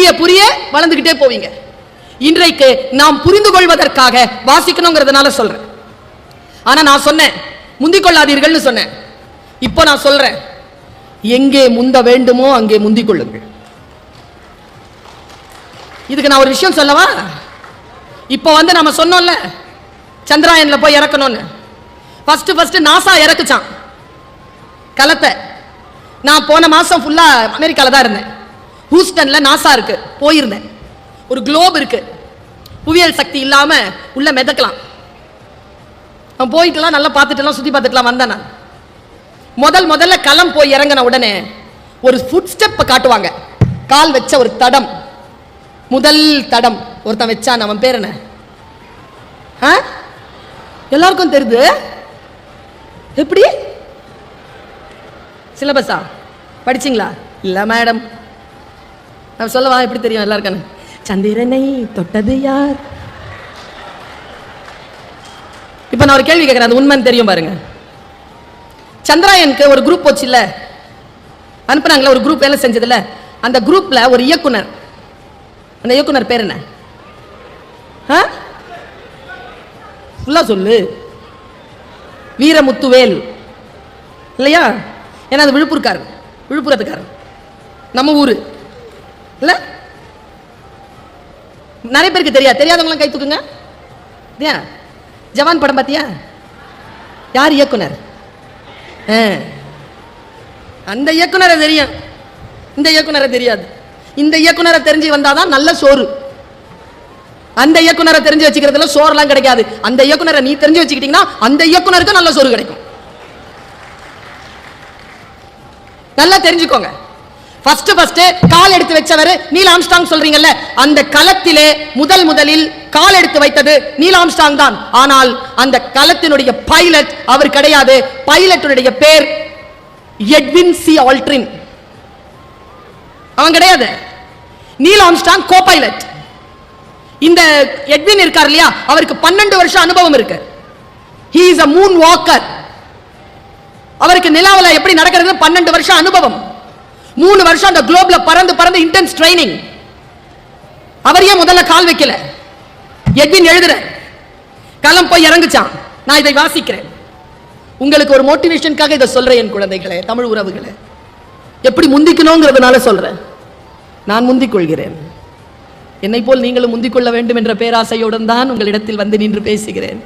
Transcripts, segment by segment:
புரிய புரிய வளர்ந்துகிட்டே போவீங்க. இன்றைக்கு நாம் புரிந்து கொள்வதற்காக வாசிக்கணுங்கிறதுனால சொல்றேன். ஆனா நான் சொன்னேன் முந்திக் கொள்ளாதீர்கள் சொன்னேன். இப்போ நான் சொல்றேன், எங்கே முந்த வேண்டுமோ அங்கே முந்திக் கொள்ளுங்கள். இதுக்கு நான் ஒரு விஷயம் சொல்லவா? இப்போ நம்ம சொன்னோம்ல சந்திராயன்ல போய் இறக்கணும்னு. ஃபர்ஸ்ட் நாசா இறக்குச்சான் கலத்தை. நான் போன மாசம் ஃபுல்லா அமெரிக்கால தான் இருந்தேன். ஹூஸ்டன்ல நாசா இருக்கு, போயிருந்தேன். ஒரு குளோப் இருக்கு, புவியியல் சக்தி இல்லாம உள்ள மிதக்கலாம். நான் போயிட்டுலாம் நல்லா பார்த்துட்டுலாம் சுத்தி பார்த்துட்டுலாம் வந்தேன். நான் முதல்ல களம் போய் இறங்கின உடனே ஒரு ஃபுட் ஸ்டெப் காட்டுவாங்க. கால் வச்ச ஒரு தடம், முதல் தடம் ஒருத்தன் வச்சான். அவன் பேர் என்ன? எல்லாருக்கும் தெரியுது. எப்படி? சிலபஸா படிச்சிங்களா? இல்ல மேடம். நான் சொல்லவா? எப்படி தெரியும் எல்லாருக்கும்? சந்திரனை தொட்டது யார்? இப்ப நான் ஒரு கேள்வி கேட்கிறேன், அது உண்மைன்னு தெரியும் பாருங்க. சந்திராயனுக்கு ஒரு குரூப் போச்சு இல்ல, அனுப்புனாங்களா? ஒரு குரூப் வேலை செஞ்சதுல, அந்த குரூப்ல ஒரு இயக்குனர். அந்த இயக்குனர் பேர் என்ன? சொல்லு. வீரமுத்துவேல் இல்லையா? ஏன்னா அது விழுப்புரத்துக்காரர், நம்ம ஊரு இல்ல. நிறைய பேருக்கு தெரியாதவங்களாம் கை தூக்குங்க. ஜவான் படம் பாத்தியா? யார் இயக்குனர்? அந்த இயக்குனரை தெரியும், இந்த இயக்குனரை தெரியாது. இந்த இயக்குனரை தெரிஞ்சு வந்தாதான் நல்ல சோறு. அந்த இயக்குனரை தெரிஞ்சு வச்சுக்கிறதுல சோறுலாம் கிடைக்காது. அந்த இயக்குனரை நீ தெரிஞ்சு வச்சுக்கிட்டீங்கன்னா அந்த இயக்குனருக்கு நல்ல சோறு கிடைக்கும். நல்லா தெரிஞ்சுக்கோங்க. ஃபர்ஸ்ட் கால் எடுத்து வச்சவர் நீல் ஆம்ஸ்ட்ராங் சொல்றீங்கல்ல, அந்த களத்திலே முதலில் கால் எடுத்து வைத்தது நீல் ஆம்ஸ்ட்ராங் தான். ஆனால் அந்த களத்தினுடைய பைலட் அவர் கிடையாது. பைலட்டுடைய பேர் எட்வின் சி ஆல்ட்ரின். அவன் கிடையாது. Neil Armstrong co pilot. இந்த எட்வின் இருக்கார் இல்லையா, அவருக்கு 12 வருஷம் அனுபவம் இருக்கு. he is a moon walker. அவருக்கு நிலாவுல எப்படி நடக்கிறது 12 வருஷம் அனுபவம். 3 வருஷம் அந்த குளோப்ல பறந்து இன்டென்ஸ் ட்ரைனிங். அவர் ஏன் முதல்ல கால் வைக்கல? எட்வின் எழுதுற களம் போய் இறங்குச்சான். நான் இதை வாசிக்கிறேன் உங்களுக்கு ஒரு மோட்டிவேஷனுக்காக இதை சொல்றேன். என் குழந்தைகளே, தமிழ் உறவுகளே, எப்படி முந்திக்கணுங்கிறதுனால சொல்றேன். நான் முந்திக் கொள்கிறேன். என்னை போல் நீங்களும் முந்திக் கொள்ள வேண்டும் என்ற பேராசையுடன் தான் உங்களிடத்தில் வந்து நின்று பேசுகிறேன்.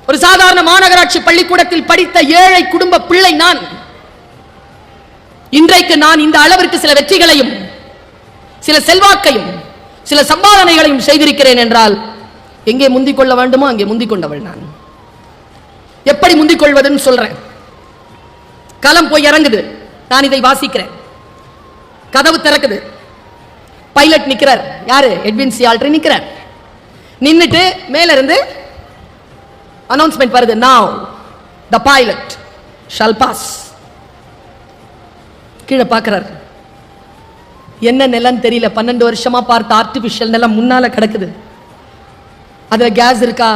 ஒரு சாதாரண மாநகராட்சி பள்ளிக்கூடத்தில் படித்த ஏழை குடும்ப பிள்ளை நான். இன்றைக்கு நான் இந்த அளவிற்கு சில வெற்றிகளையும் சில செல்வாக்கையும் சில சம்பாதனைகளையும் செய்திருக்கிறேன் என்றால் எங்கே முந்திக் கொள்ள வேண்டுமோ அங்கே முந்திக் கொண்டவள் நான். எப்படி முந்திக் கொள்வதுன்னு சொல்றேன். களம் போய் இறங்குது, நான் இதை வாசிக்கிறேன். கதவு திறக்குது, பைலட் நிக்கிறார். யாரு? எட்வின் சி ஆல்ட்ரின் நிக்கிறார். நின்னுட்டு மேல இருந்து அனௌன்ஸ்மெண்ட் வருது, now the pilot shall pass. கீழே பார்க்கிறார். என்ன நிலம் தெரியல, 12 வருஷமா பார்த்த ஆர்டிபிஷியல் நிலம் முன்னால கிடக்குது. அதுல கேஸ் இருக்கா?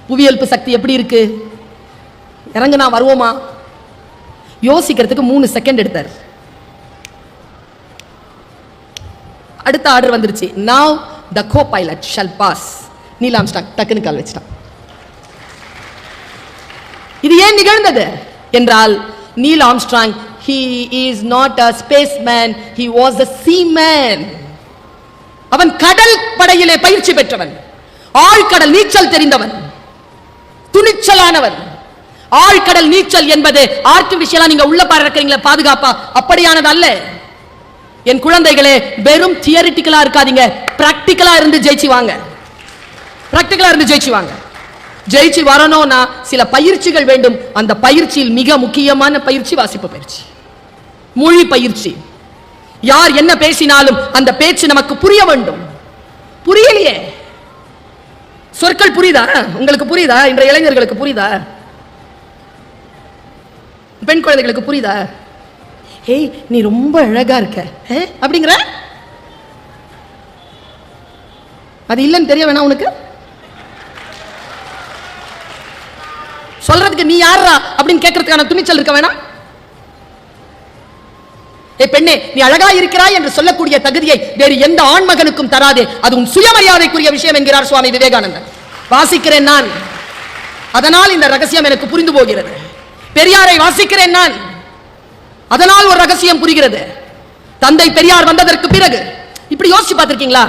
புவியல்பு சக்தி எப்படி இருக்கு? இறங்குனா வருவோமா? யோசிக்கிறதுக்கு 3 செகண்ட் எடுத்தார். அடுத்த ஆர்டர் வந்துருச்சு, now the co-pilot shall pass. Neil Armstrong டக்குன்னு கால் வச்சிட்டான். இது ஏன் நிகழ்ந்தது என்றால், Neil Armstrong he is not a spaceman, he was a seaman. அவன் கடல் படையிலே பயிற்சி பெற்றவன், ஆழ்கடல் நீச்சல் தெரிந்தவன், துணிச்சலானவன். ஆழ்கடல் நீச்சல் என்பது ஆர்டிபிஷியலா நீங்க உள்ள பார்க்கறீங்களா பாதுகாப்பா, அப்படியானது அல்ல. என் குழந்தைகளே, வெறும் தியரிட்டிக்கலா இருக்காதீங்க, பிராக்டிக்கலா இருந்து ஜெயிச்சு வாங்க. பிராக்டிக்கலா இருந்து ஜெயிச்சு வாங்க. ஜெயிச்சு வரணும்னா சில பயிற்சிகள் வேண்டும். அந்த பயிற்சியில் மிக முக்கியமான பயிற்சி வாசிப்பு பயிற்சி, மொழி பயிற்சி. யார் என்ன பேசினாலும் அந்த பேச்சு நமக்கு புரிய வேண்டும். புரியலையே, சொற்கள் புரியுதா உங்களுக்கு? புரியுதா? இன்றைய இளைஞர்களுக்கு புரியுதா? பெண் குழந்தைகளுக்கு புரியுதா? ஏய், நீ ரொம்ப அழகா இருக்க அப்படிங்கிற, அது இல்லைன்னு தெரிய வேணாம் உனக்கு? சொல்றதுக்கு நீ யாரா அப்படின்னு கேட்கறதுக்கான துணிச்சல் இருக்க வேணாம்? பெண்ணே, நீ அழகா இருக்கிறாய் என்று சொல்லக்கூடிய தகுதியை வேறு எந்த ஆண்மகனுக்கும் தராதே, அது உன் சுயமரியாதைக்குரிய விஷயம் என்கிறார் சுவாமி விவேகானந்தர். வாசிக்கிறேன் நான், அதனால் இந்த ரகசியம் எனக்கு புரிந்து போகிறது. பெரியாரை வாசிக்கிறேன் நான், அதனால் ஒரு ரகசியம் புரிகிறது. தந்தை பெரியார் வந்ததற்கு பிறகு இப்படி யோசிச்சு பார்த்திருக்கீங்களா?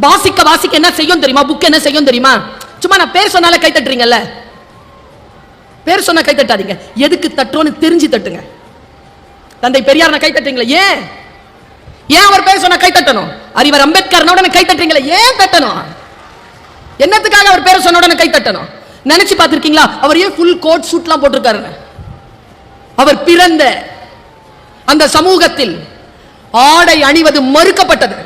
வாசிக்க வாசிக்க என்ன செய்யும் தெரியுமா? புக் என்ன செய்யும் தெரியுமா? சும்மா நான் பேர் சொன்னால கை தட்டுறீங்கல்ல, பேர் சொன்னா கை தட்டாதீங்க. எதுக்கு தட்டோன்னு தெரிஞ்சு தட்டுங்க. தந்தை பெரியார் கை தட்டுறீங்களா? ஏன் ஏன் அவர் பேர் சொன்னா கை தட்டணும்? அறிவர் அம்பேத்கர் உடனே கை தட்டுறீங்களா? ஏன் தட்டணும்? என்னத்துக்காக அவர் பேர் சொன்ன உடனே கை தட்டணும்? நினைச்சு பார்த்திருக்கீங்களா? அவர் ஏன் ஃபுல் கோட் சூட்லாம் போட்டிருக்காரு? அவர் பிறந்த அந்த சமூகத்தில் ஆடை அணிவது மறுக்கப்பட்டது.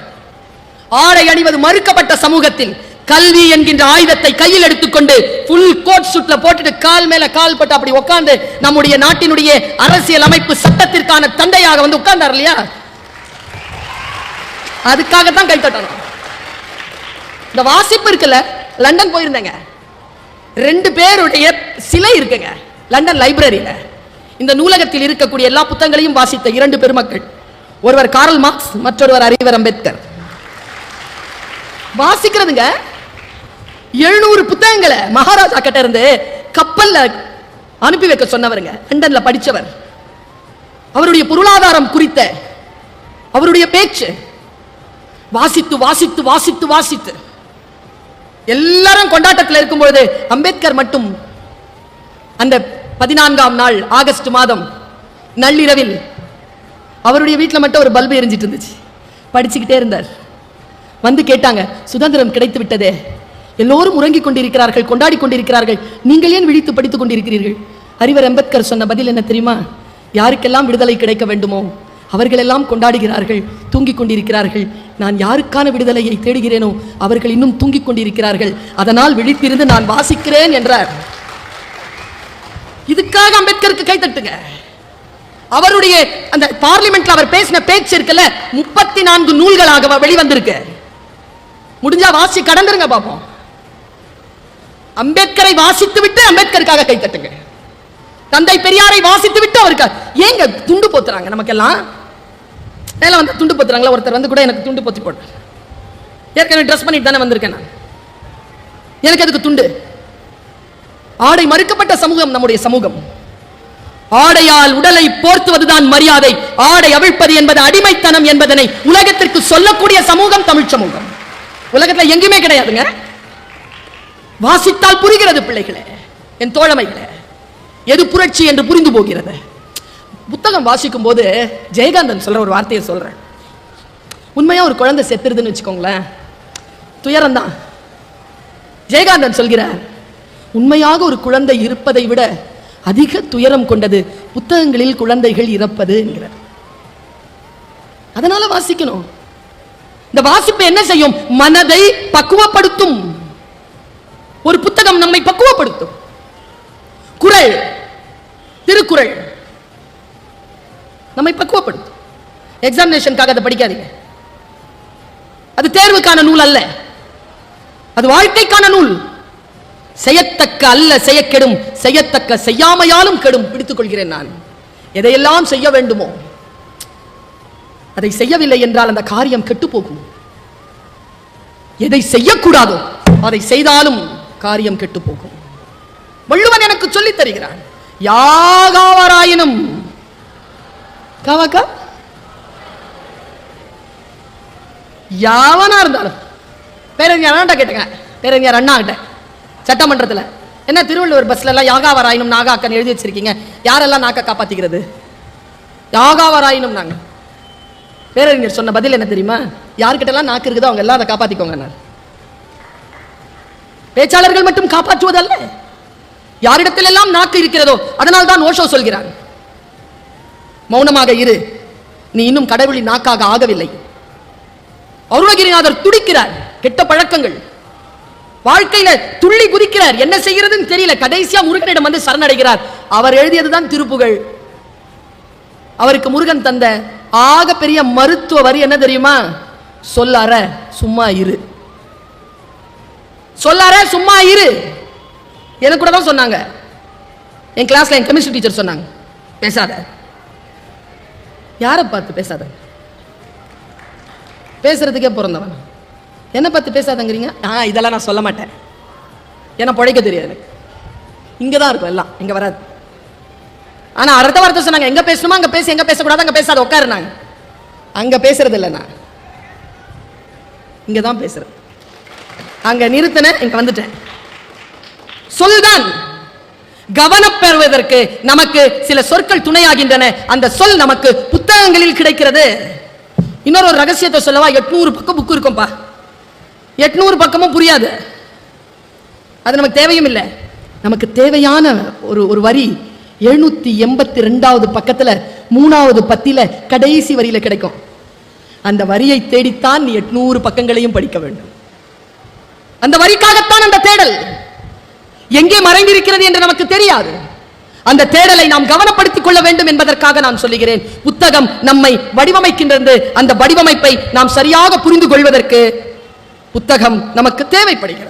ஆடை அணிவது மறுக்கப்பட்ட சமூகத்தில் கல்வி என்கின்ற ஆயுதத்தை கையில் எடுத்துக்கொண்டு ஃபுல் கோட் சூட்ல போட்டுட்டு கால் மேல கால் போட்டு அப்படி உட்கார்ந்து நம்முடைய நாட்டினுடைய அரசியல் அமைப்பு சட்டத்திற்கான தந்தையாக வந்து உட்கார்ந்தார் இல்லையா? அதுக்காகத்தான் கை தட்டணும். இந்த வாசிப்பு இருக்குல்ல, லண்டன் போயிருந்தேங்க, 2 பேருடைய சிலை இருக்குங்க லண்டன் லைப்ரரியில. இந்த நூலகத்தில் இருக்கக்கூடிய எல்லா புத்தகங்களையும் வாசித்த 2 பெருமக்கள், ஒருவர் கார்ல் மார்க்ஸ், மற்றொருவர் அறிவர் அம்பேத்கர். வாசிக்கிறதுங்க 700 புத்தகங்களை மகாராஜா கிட்ட இருந்து கப்பல்ல அனுப்பி வைக்க சொன்னவருங்க, லண்டன்ல படிச்சவர். அவருடைய பொருளாதாரம் குறித்த அவருடைய பேச்சு வாசித்து வாசித்து வாசித்து வாசித்து எல்லாரும் கொண்டாட்டத்தில் இருக்கும்போது அம்பேத்கர் மட்டும் அந்த 14ஆம் நாள் ஆகஸ்ட் மாதம் நள்ளிரவில் அவருடைய வீட்டில் மட்டும் ஒரு பல்பு எரிஞ்சிட்டு இருந்துச்சு. படிச்சுக்கிட்டே இருந்தார். வந்து கேட்டாங்க, சுதந்திரம் கிடைத்து விட்டதே, எல்லோரும் உறங்கிக் கொண்டிருக்கிறார்கள், கொண்டாடி கொண்டிருக்கிறார்கள், நீங்கள் ஏன் விழித்து படித்துக் கொண்டிருக்கிறீர்கள்? அறிவர் அம்பேத்கர் சொன்ன பதில் என்ன தெரியுமா? யாருக்கெல்லாம் விடுதலை கிடைக்க வேண்டுமோ அவர்களெல்லாம் கொண்டாடுகிறார்கள், தூங்கிக் கொண்டிருக்கிறார்கள். நான் யாருக்கான விடுதலையை தேடுகிறேனோ அவர்கள் இன்னும் தூங்கிக் கொண்டிருக்கிறார்கள், அதனால் விழித்திருந்து நான் வாசிக்கிறேன் என்றார். இதுக்காக அம்பேத்கருக்கு கை தட்டுங்க. அவருடைய அந்த பார்லிமெண்ட்ல அவர் பேசின பேச்சு இருக்குல்ல, 34 நூல்களாக வெளிவந்திருக்கு. முடிஞ்சா வாசி கடந்துருங்க பாப்போம். அம்பேத்கரை வாசித்து விட்டு அம்பேத்கருக்காக கை தட்டுங்க. தந்தை பெரியாரை வாசித்து விட்டு அவருக்கு ஏங்க துண்டு போத்துறாங்க? நமக்கெல்லாம் மேல வந்து துண்டு போத்துறாங்களா? ஒருத்தர் வந்து கூட எனக்கு துண்டு போத்தி போட்டு, ஏற்கனவே ட்ரெஸ் பண்ணிட்டு தானே வந்திருக்கேன் நான், எனக்கு அதுக்கு துண்டு. ஆடை மறுக்கப்பட்ட சமூகம் நம்முடைய சமூகம். ஆடையால் உடலை போர்த்துவதுதான் மரியாதை, ஆடை அவிழ்ப்பது என்பது அடிமைத்தனம் என்பதனை உலகத்திற்கு சொல்லக்கூடிய சமூகம் தமிழ் சமூகம். உலகத்தில் எங்குமே கிடையாதுங்க. வாசித்தால் புரிகிறது பிள்ளைகளே, என் தோழமைகளே, எது புரட்சி என்று புரிந்து போகிறது. புத்தகம் வாசிக்கும் போது ஜெயகாந்தன் சொல்ற ஒரு வார்த்தையை சொல்றேன். உண்மையா ஒரு குழந்தை செத்துருதுன்னு வச்சுக்கோங்களேன், துயரம் தான். ஜெயகாந்தன் சொல்கிறார், உண்மையாக ஒரு குழந்தை இருப்பதை விட அதிக துயரம் கொண்டது புத்தகங்களில் குழந்தைகள் இறப்பது என்கிறார். அதனால வாசிக்கணும். இந்த வாசிப்பு என்ன செய்யும்? மனதை பக்குவப்படுத்தும். ஒரு புத்தகம் நம்மை பக்குவப்படுத்தும். குறள், திருக்குறள் நம்மை பக்குவப்படுத்தும். எக்ஸாமினேஷனுக்காக அதை படிக்காதீங்க. அது தேர்வுக்கான நூல் அல்ல, அது வாழ்க்கைக்கான நூல். செய்யத்தக்க அல்ல செய்ய கெடும், செய்யத்தக்க செய்யாமையாலும் கெடும். பிடித்துக் கொள்கிறேன் நான். எதையெல்லாம் செய்ய வேண்டுமோ அதை செய்யவில்லை என்றால் அந்த காரியம் கெட்டு போகும். எதை செய்யக்கூடாதோ அதை செய்தாலும் காரியம் கெட்டு போகும். வள்ளுவன் எனக்கு சொல்லித் தருகிறான், யாகாவராயினும் காவாக்கா யாவனா இருந்தாலும். பேரறிஞர் அண்ணா கேட்டுங்க, பேரறிஞர் அண்ணா கிட்ட சட்டமன்றத்தில், என்ன திருவள்ளுவர் பஸ்ல எல்லாம் யாகாவராயினும் நாகாக்கன் எழுதி வச்சிருக்கீங்க, யாரெல்லாம் நாக்க காப்பாத்திக்கிறது? யாகாவராயினும் நாங்க. பேரறிஞர் சொன்ன பதில் என்ன தெரியுமா? யார்கிட்ட எல்லாம் நாக்கு இருக்குதோ அவங்க எல்லாம் அதை காப்பாத்திக்கோங்க. பேச்சாளர்கள் மட்டும் காப்பாற்றுவதல்ல, யாரிடத்தில் எல்லாம் நாக்கு இருக்கிறதோ. அதனால் தான் ஓஷோ சொல்கிறார், மௌனமாக இரு, நீ இன்னும் கடவுளின் நாக்காக ஆகவில்லை. அருணகிரிநாதர் துடிக்கிறார், கெட்ட பழக்கங்கள் வாழ்க்கையில துள்ளி குதிக்கிறார், என்ன செய்யறதுன்னு தெரியல. கடைசியா முருகனிடம் வந்து சரணடைகிறார். அவர் எழுதியதுதான் திருப்புகழ். அவருக்கு முருகன் தந்த ஆக பெரிய மருத்துவ வரி என்ன தெரியுமா? சொல்லார சும்மா இரு, சொல்லார சும்மா இரு. எனக்கு கூட தான் சொன்னாங்க, என் கிளாஸ்ல என் கெமிஸ்ட்ரி டீச்சர் சொன்னாங்க, பேசாத. யாரை பார்த்து பேசாத? பேசுறதுக்கே பிறந்தவன் என்ன பார்த்து பேசாதங்கிறீங்க? இதெல்லாம் நான் சொல்ல மாட்டேன், ஏன்னா பழைக்க தெரியாது. இங்கதான் இருக்கும் எல்லாம், இங்க வராது. ஆனா அடுத்த வார்த்தை சொன்னாங்க, எங்க பேசணுமா அங்க பேச, எங்க பேசக்கூடாது அங்க பேசாத, உட்காருனாங்க. அங்க பேசுறது இல்லை, நான் இங்கதான் பேசுறது. அங்க நிறுத்தின, இங்க வந்துட்டேன். சொல்தான் கவனப்பெறுவதற்கு நமக்கு சில சொற்கள் துணையாகின்றன. அந்த சொல் நமக்கு புத்தகங்களில் கிடைக்கிறது. இன்னொரு ரகசியத்தை சொல்லவா? 800 பக்கம் புக் இருக்கும்பா. 800 பக்கமும் புரியாது, அது நமக்கு தேவையும் இல்லை. நமக்கு தேவையான ஒரு வரி 782வது பக்கத்துல 3வது பத்தில கடைசி வரியில கிடைக்கும். அந்த வரியை தேடித்தான் நீ 800 பக்கங்களையும் படிக்க வேண்டும். அந்த வரிக்காகத்தான் அந்த தேடல். எங்கே மறைந்திருக்கிறது என்று நமக்கு தெரியாது. அந்த தேடலை நாம் கவனப்படுத்திக் கொள்ள வேண்டும் என்பதற்காக நான் சொல்லுகிறேன். புத்தகம் நம்மை வடிவமைக்கின்றது. அந்த வடிவமைப்பை நாம் சரியாக புரிந்து கொள்வதற்கு புத்தகம் நமக்கு தேவைப்படுகிறது.